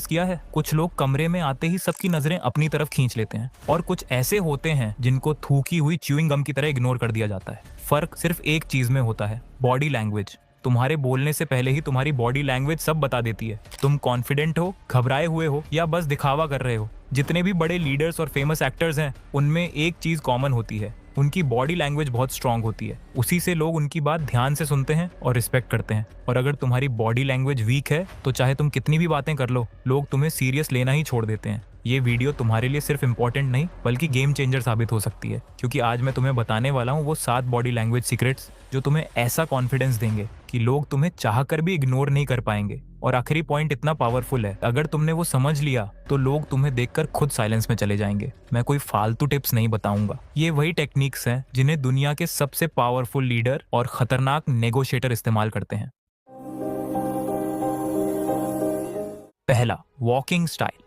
किया है? कुछ लोग कमरे में आते ही सबकी नजरें अपनी तरफ खींच लेते हैं और कुछ ऐसे होते हैं जिनको थूकी हुई च्यूइंग गम की तरह इग्नोर कर दिया जाता है। फर्क सिर्फ एक चीज में होता है, बॉडी लैंग्वेज। तुम्हारे बोलने से पहले ही तुम्हारी बॉडी लैंग्वेज सब बता देती है। तुम कॉन्फिडेंट हो, घबराए हुए हो या बस दिखावा कर रहे हो। जितने भी बड़े लीडर्स और फेमस एक्टर्स हैं, उनमें एक चीज कॉमन होती है, उनकी बॉडी लैंग्वेज बहुत स्ट्रांग होती है। उसी से लोग उनकी बात ध्यान से सुनते हैं और रिस्पेक्ट करते हैं। और अगर तुम्हारी बॉडी लैंग्वेज वीक है तो चाहे तुम कितनी भी बातें कर लो, लोग तुम्हें सीरियस लेना ही छोड़ देते हैं। ये वीडियो तुम्हारे लिए सिर्फ इंपॉर्टेंट नहीं बल्कि गेम चेंजर साबित हो सकती है, क्योंकि आज मैं तुम्हें बताने वाला हूँ वो 7 बॉडी लैंग्वेज सीक्रेट्स जो तुम्हें ऐसा कॉन्फिडेंस देंगे कि लोग तुम्हें चाहकर भी इग्नोर नहीं कर पाएंगे। और आखिरी पॉइंट इतना पावरफुल है, अगर तुमने वो समझ लिया तो लोग तुम्हें देखकर खुद साइलेंस में चले जाएंगे। मैं कोई फालतू टिप्स नहीं बताऊंगा, ये वही टेक्निक्स हैं जिन्हें दुनिया के सबसे पावरफुल लीडर और खतरनाक नेगोशिएटर इस्तेमाल करते हैं। पहला, वॉकिंग स्टाइल।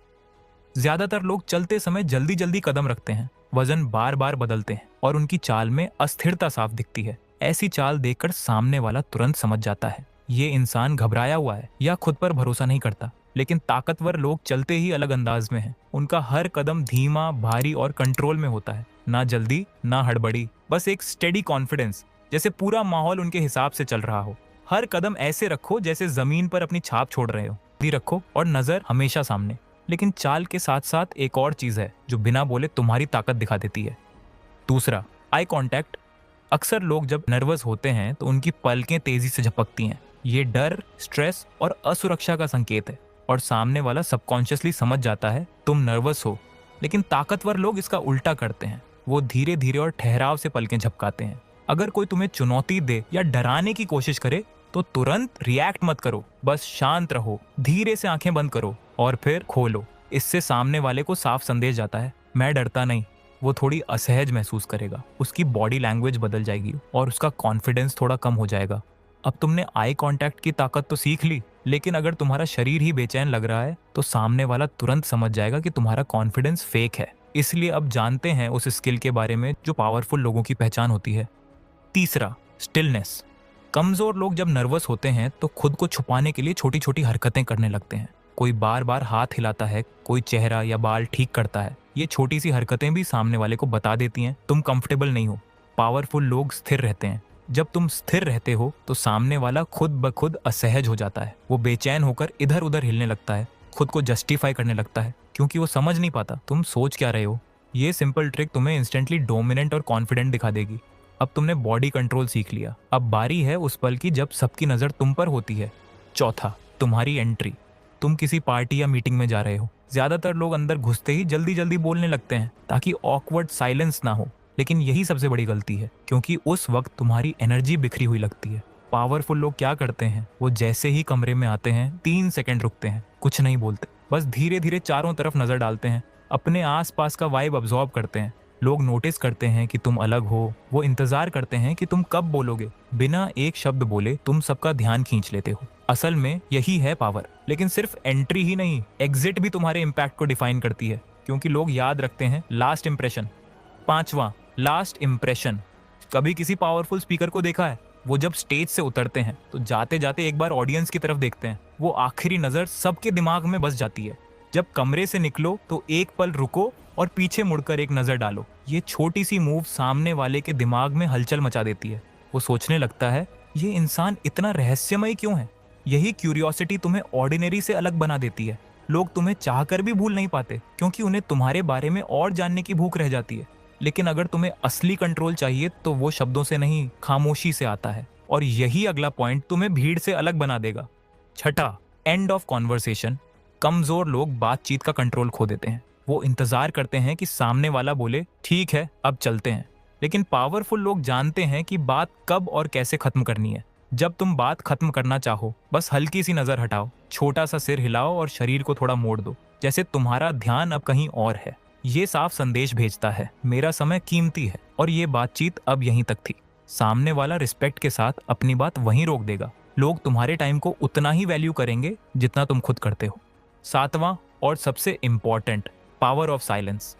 ज्यादातर लोग चलते समय जल्दी जल्दी कदम रखते हैं, वजन बार बार बदलते हैं और उनकी चाल में अस्थिरता साफ दिखती है। ऐसी चाल देखकर सामने वाला तुरंत समझ जाता है ये इंसान घबराया हुआ है या खुद पर भरोसा नहीं करता। लेकिन ताकतवर लोग चलते ही अलग अंदाज में हैं। उनका हर कदम धीमा, भारी और कंट्रोल में होता है। ना जल्दी ना हड़बड़ी, बस एक स्टेडी कॉन्फिडेंस, जैसे पूरा माहौल उनके हिसाब से चल रहा हो। हर कदम ऐसे रखो जैसे जमीन पर अपनी छाप छोड़ रहे हो। दी रखो और नजर हमेशा सामने। लेकिन चाल के साथ साथ एक और चीज है जो बिना बोले तुम्हारी ताकत दिखा देती है। दूसरा, आई कांटेक्ट। अक्सर लोग जब नर्वस होते हैं तो उनकी पलकें तेजी से झपकती हैं। ये डर, स्ट्रेस और असुरक्षा का संकेत है और सामने वाला सबकॉन्शियसली समझ जाता है तुम नर्वस हो। लेकिन ताकतवर लोग इसका उल्टा करते हैं, वो धीरे धीरे और ठहराव से पलकें झपकाते हैं। अगर कोई तुम्हें चुनौती दे या डराने की कोशिश करे तो तुरंत रिएक्ट मत करो, बस शांत रहो, धीरे से आंखें बंद करो और फिर खोलो। इससे सामने वाले को साफ संदेश जाता है, मैं डरता नहीं। वो थोड़ी असहज महसूस करेगा, उसकी बॉडी लैंग्वेज बदल जाएगी और उसका कॉन्फिडेंस थोड़ा कम हो जाएगा। अब तुमने आई कांटेक्ट की ताकत तो सीख ली, लेकिन अगर तुम्हारा शरीर ही बेचैन लग रहा है तो सामने वाला तुरंत समझ जाएगा कि तुम्हारा कॉन्फिडेंस फेक है। इसलिए अब जानते हैं उस स्किल के बारे में जो पावरफुल लोगों की पहचान होती है। तीसरा, स्टिलनेस। कमजोर लोग जब नर्वस होते हैं तो खुद को छुपाने के लिए छोटी छोटी हरकतें करने लगते हैं। कोई बार बार हाथ हिलाता है, कोई चेहरा या बाल ठीक करता है। ये छोटी सी हरकतें भी सामने वाले को बता देती हैं तुम कंफर्टेबल नहीं हो। पावरफुल लोग स्थिर रहते हैं। जब तुम स्थिर रहते हो तो सामने वाला खुद ब खुद असहज हो जाता है। वो बेचैन होकर इधर उधर हिलने लगता है, खुद को जस्टिफाई करने लगता है, क्योंकि वो समझ नहीं पाता तुम सोच क्या रहे हो। ये सिंपल ट्रिक तुम्हें इंस्टेंटली डोमिनेंट और कॉन्फिडेंट दिखा देगी। अब तुमने बॉडी कंट्रोल सीख लिया, अब बारी है उस पल की जब सबकी नजर तुम पर होती है। चौथा, तुम्हारी एंट्री। तुम किसी पार्टी या मीटिंग में जा रहे हो। ज्यादातर लोग अंदर घुसते ही जल्दी जल्दी बोलने लगते हैं ताकि ऑकवर्ड साइलेंस ना हो। लेकिन यही सबसे बड़ी गलती है, क्योंकि उस वक्त तुम्हारी एनर्जी बिखरी हुई लगती है। पावरफुल लोग क्या करते हैं, वो जैसे ही कमरे में आते हैं 3 सेकंड रुकते हैं, कुछ नहीं बोलते, बस धीरे धीरे चारों तरफ नजर डालते हैं, अपने आसपास का वाइब अब्सॉर्ब करते हैं। लोग नोटिस करते हैं कि तुम अलग हो, वो इंतजार करते हैं कि तुम कब बोलोगे। बिना एक शब्द बोले तुम सबका ध्यान खींच लेते हो। असल में यही है पावर। लेकिन सिर्फ एंट्री ही नहीं, एग्जिट भी तुम्हारे इम्पैक्ट को डिफाइन करती है, क्योंकि लोग याद रखते हैं लास्ट इंप्रेशन। 5वां, लास्ट इंप्रेशन। कभी किसी पावरफुल स्पीकर को देखा है? वो जब स्टेज से उतरते हैं तो जाते जाते एक बार ऑडियंस की तरफ देखते हैं। वो आखिरी नजर सबके दिमाग में बस जाती है। जब कमरे से निकलो तो एक पल रुको और पीछे मुड़कर एक नजर डालो। ये छोटी सी मूव सामने वाले के दिमाग में हलचल मचा देती है। वो सोचने लगता है ये इंसान इतना रहस्यमय क्यों है। यही क्यूरियोसिटी तुम्हें ऑर्डिनरी से अलग बना देती है। लोग तुम्हें चाहकर भी भूल नहीं पाते, क्योंकि उन्हें तुम्हारे बारे में और जानने की भूख रह जाती है। लेकिन अगर तुम्हें असली कंट्रोल चाहिए तो वो शब्दों से नहीं, खामोशी से आता है। और यही अगला पॉइंट तुम्हें भीड़ से अलग बना देगा। छठा, एंड ऑफ कॉन्वर्सेशन। कमजोर लोग बातचीत का कंट्रोल खो देते हैं। वो इंतजार करते हैं कि सामने वाला बोले ठीक है अब चलते हैं। लेकिन पावरफुल लोग जानते हैं कि बात कब और कैसे खत्म करनी है। जब तुम बात खत्म करना चाहो, बस हल्की सी नजर हटाओ, छोटा सा सिर हिलाओ और शरीर को थोड़ा मोड़ दो, जैसे तुम्हारा ध्यान अब कहीं और है। ये साफ संदेश भेजता है मेरा समय कीमती है और ये बातचीत अब यहीं तक थी। सामने वाला रिस्पेक्ट के साथ अपनी बात वहीं रोक देगा। लोग तुम्हारे टाइम को उतना ही वैल्यू करेंगे जितना तुम खुद करते हो। 7वां और सबसे इम्पॉर्टेंट, पावर ऑफ साइलेंस।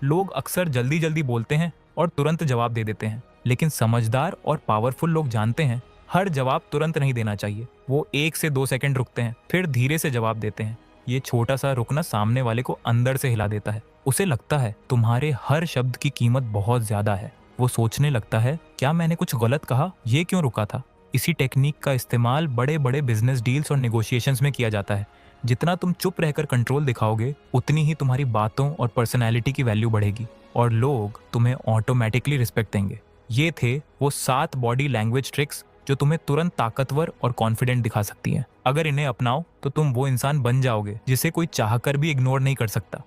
लोग अक्सर जल्दी जल्दी बोलते हैं और तुरंत जवाब दे देते हैं, लेकिन समझदार और पावरफुल लोग जानते हैं हर जवाब तुरंत नहीं देना चाहिए। वो 1 से 2 सेकंड रुकते हैं, फिर धीरे से जवाब देते हैं। ये छोटा सा रुकना सामने वाले को अंदर से हिला देता है। उसे लगता है तुम्हारे हर शब्द की कीमत बहुत ज्यादा है। वो सोचने लगता है, क्या मैंने कुछ गलत कहा, ये क्यों रुका था। इसी टेक्निक का इस्तेमाल बड़े बड़े बिजनेस डील्स और नेगोशिएशंस में किया जाता है। जितना तुम चुप रहकर कंट्रोल दिखाओगे, उतनी ही तुम्हारी बातों और पर्सनैलिटी की वैल्यू बढ़ेगी और लोग तुम्हें ऑटोमेटिकली रिस्पेक्ट देंगे। ये थे वो 7 बॉडी लैंग्वेज ट्रिक्स जो तुम्हें तुरंत ताकतवर और कॉन्फिडेंट दिखा सकती हैं। अगर इन्हें अपनाओ तो तुम वो इंसान बन जाओगे जिसे कोई चाहकर भी इग्नोर नहीं कर सकता।